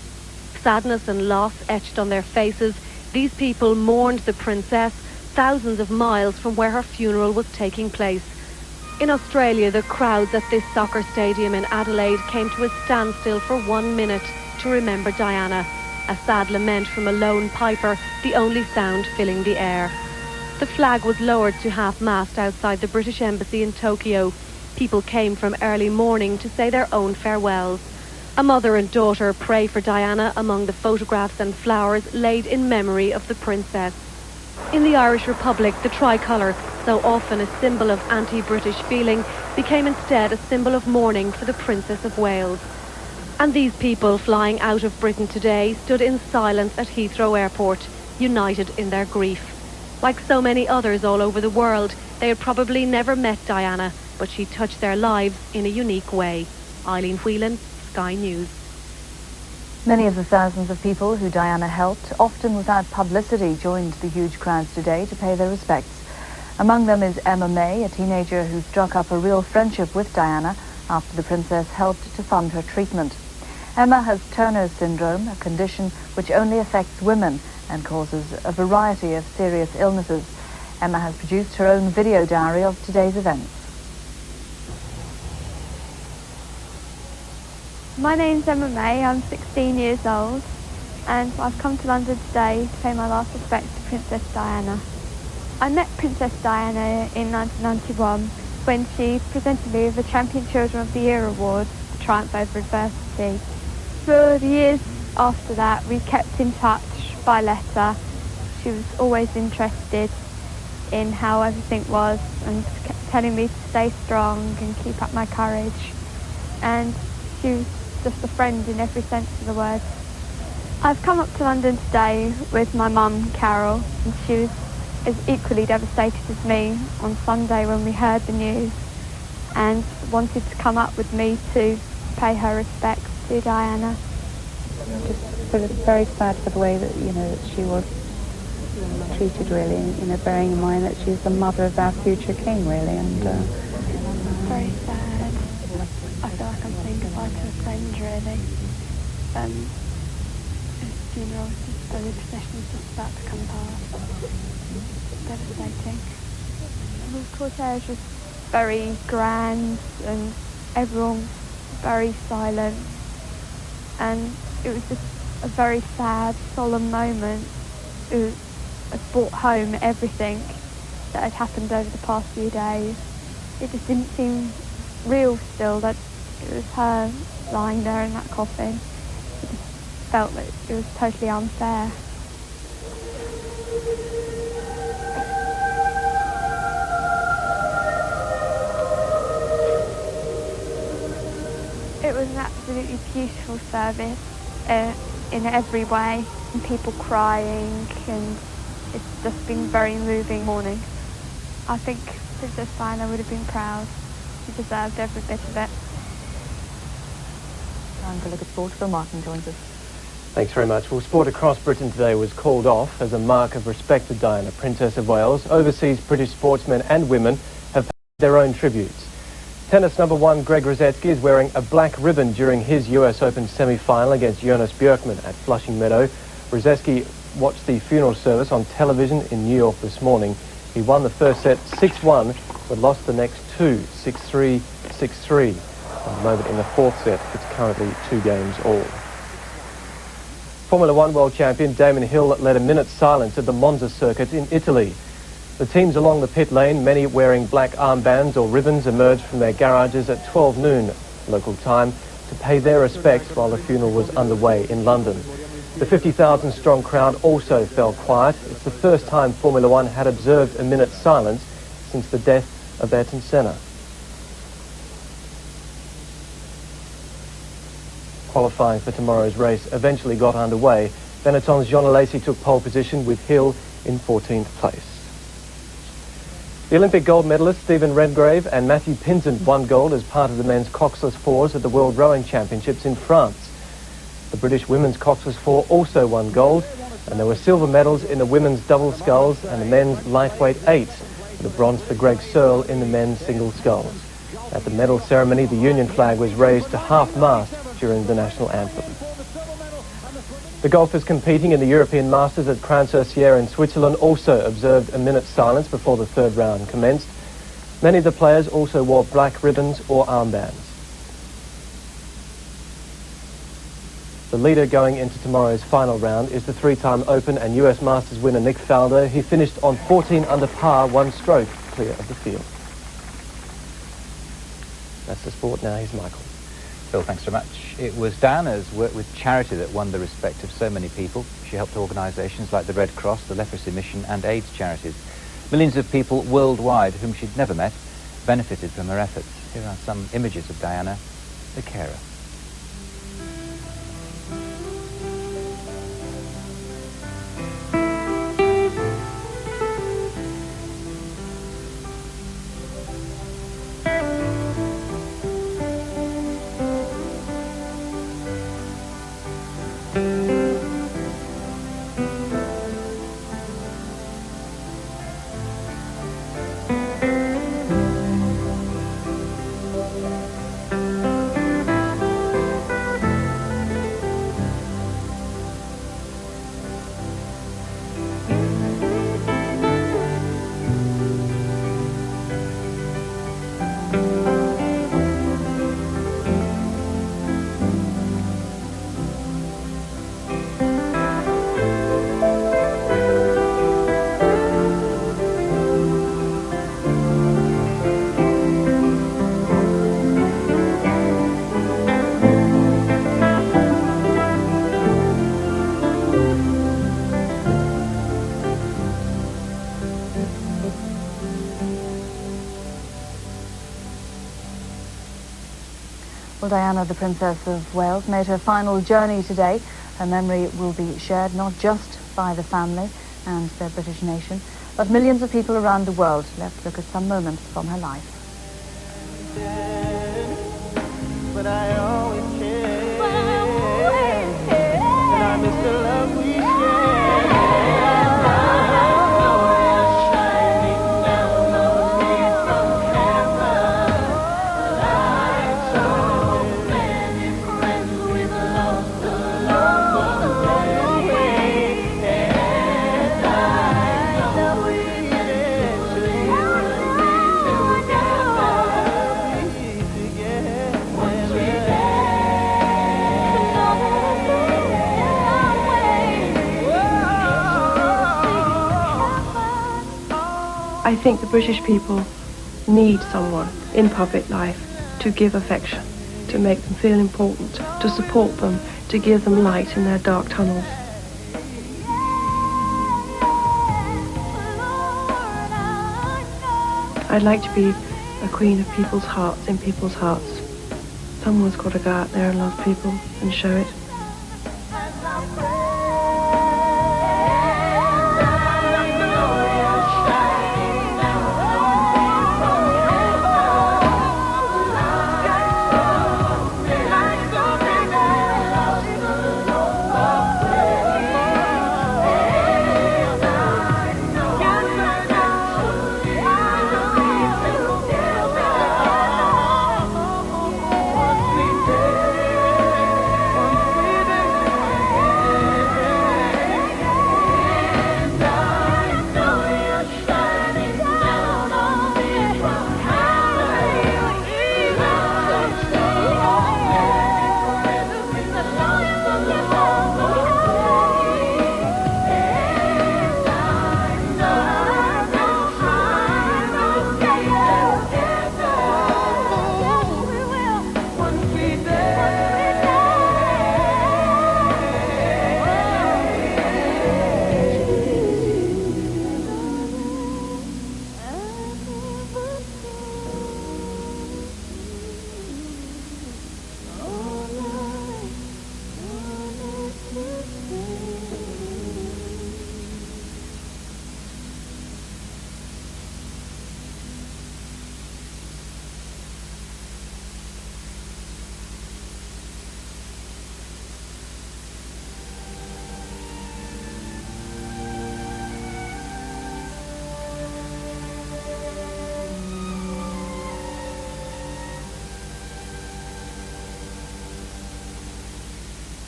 Sadness and loss etched on their faces, these people mourned the princess thousands of miles from where her funeral was taking place. In Australia, the crowds at this soccer stadium in Adelaide came to a standstill for 1 minute to remember Diana. A sad lament from a lone piper, the only sound filling the air. The flag was lowered to half-mast outside the British Embassy in Tokyo. People came from early morning to say their own farewells. A mother and daughter pray for Diana among the photographs and flowers laid in memory of the princess. In the Irish Republic, the tricolour, so often a symbol of anti-British feeling, became instead a symbol of mourning for the Princess of Wales. And these people flying out of Britain today stood in silence at Heathrow Airport, united in their grief. Like so many others all over the world, they had probably never met Diana, but she touched their lives in a unique way. Eileen Whelan, Sky News. Many of the thousands of people who Diana helped, often without publicity, joined the huge crowds today to pay their respects. Among them is Emma May, a teenager who struck up a real friendship with Diana after the princess helped to fund her treatment. Emma has Turner syndrome, a condition which only affects women and causes a variety of serious illnesses. Emma has produced her own video diary of today's events. My name's Emma May, I'm 16 years old, and I've come to London today to pay my last respects to Princess Diana. I met Princess Diana in 1991 when she presented me with the Champion Children of the Year award for triumph over adversity. For the years after that, we kept in touch by letter. She was always interested in how everything was and kept telling me to stay strong and keep up my courage. And she was just a friend in every sense of the word. I've come up to London today with my mum, Carol, and she was as equally devastated as me on Sunday when we heard the news and wanted to come up with me to pay her respects to Diana. Just sort of very sad for the way that, that she was treated, really, bearing in mind that she's the mother of our future king, really, and... Very sad. I feel like I'm saying goodbye to a friend, really. His funeral, the procession is just about to come past. Devastating. The cortege was very grand and everyone was very silent. And it was just a very sad, solemn moment. It brought home everything that had happened over the past few days. It just didn't seem real still that it was her lying there in that coffin. It just felt that it was totally unfair. It was an absolutely beautiful service in every way, and people crying, and it's just been very moving morning. I think Princess Diana would have been proud. She deserved every bit of it. Time to look at sport. Phil Martin joins us. Thanks very much. Well, sport across Britain today was called off as a mark of respect to Diana, Princess of Wales. Overseas British sportsmen and women have paid their own tributes. Tennis number one Greg Rosetsky is wearing a black ribbon during his US Open semi-final against Jonas Björkman at Flushing Meadow. Rosetsky watched the funeral service on television in New York this morning. He won the first set 6-1, but lost the next two, 6-3, 6-3. At the moment in the fourth set, it's currently 2 games all. Formula One world champion Damon Hill led a minute's silence at the Monza circuit in Italy. The teams along the pit lane, many wearing black armbands or ribbons, emerged from their garages at 12 noon local time to pay their respects while the funeral was underway in London. The 50,000 strong crowd also fell quiet. It's the first time Formula One had observed a minute's silence since the death of Ayrton Senna. Qualifying for tomorrow's race eventually got underway. Benetton's Jean Alesi took pole position with Hill in 14th place. The Olympic gold medalists Stephen Redgrave and Matthew Pinsent won gold as part of the men's coxless fours at the World Rowing Championships in France. The British women's coxless four also won gold, and there were silver medals in the women's double sculls and the men's lightweight eights, with a bronze for Greg Searle in the men's single sculls. At the medal ceremony, the Union flag was raised to half-mast during the national anthem. The golfers competing in the European Masters at Crans-sur-Sierre in Switzerland also observed a minute's silence before the third round commenced. Many of the players also wore black ribbons or armbands. The leader going into tomorrow's final round is the three-time Open and US Masters winner Nick Faldo. He finished on 14 under par, one stroke clear of the field. That's the sport now. Here's Michael. Phil, thanks so much. It was Diana's work with charity that won the respect of so many people. She helped organisations like the Red Cross, the Leprosy Mission and AIDS charities. Millions of people worldwide whom she'd never met benefited from her efforts. Here are some images of Diana, the carer. Well, Diana, the Princess of Wales, made her final journey today. Her memory will be shared not just by the family and their British nation, but millions of people around the world. Let's look at some moments from her life. But I always care, and I miss the love we I think the British people need someone in public life to give affection, to make them feel important, to support them, to give them light in their dark tunnels. I'd like to be a queen of people's hearts, in people's hearts. Someone's got to go out there and love people and show it.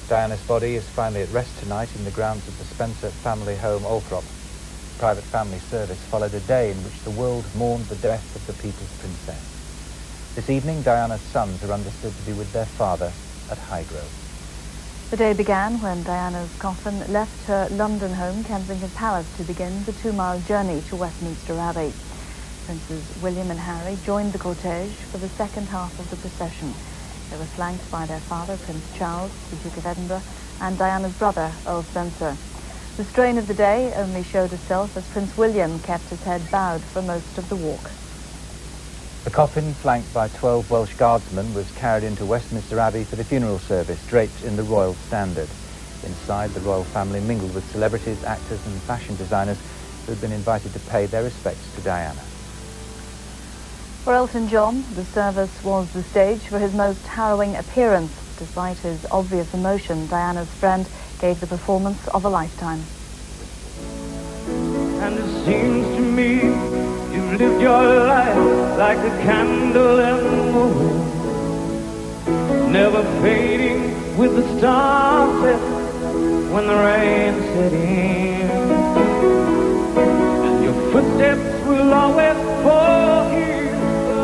Diana's body is finally at rest tonight in the grounds of the Spencer family home, Althorp. Private family service followed a day in which the world mourned the death of the people's princess. This evening, Diana's sons are understood to be with their father at Highgrove. The day began when Diana's coffin left her London home, Kensington Palace, to begin the 2-mile journey to Westminster Abbey. Princes William and Harry joined the cortege for the second half of the procession. They were flanked by their father, Prince Charles, the Duke of Edinburgh, and Diana's brother, Earl Spencer. The strain of the day only showed itself as Prince William kept his head bowed for most of the walk. The coffin, flanked by 12 Welsh guardsmen, was carried into Westminster Abbey for the funeral service, draped in the royal standard. Inside, the royal family mingled with celebrities, actors and fashion designers who had been invited to pay their respects to Diana. For Elton John, the service was the stage for his most harrowing appearance. Despite his obvious emotion, Diana's friend gave the performance of a lifetime. And it seems to me you've lived your life like a candle in the wind, never fading with the stars set when the rain set in. And your footsteps will always fall here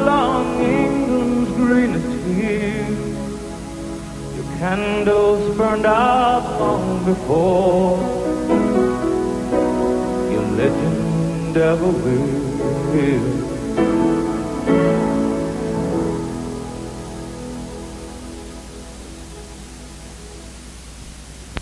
along England's greenest hills. Your candles burned out long before your legend ever will.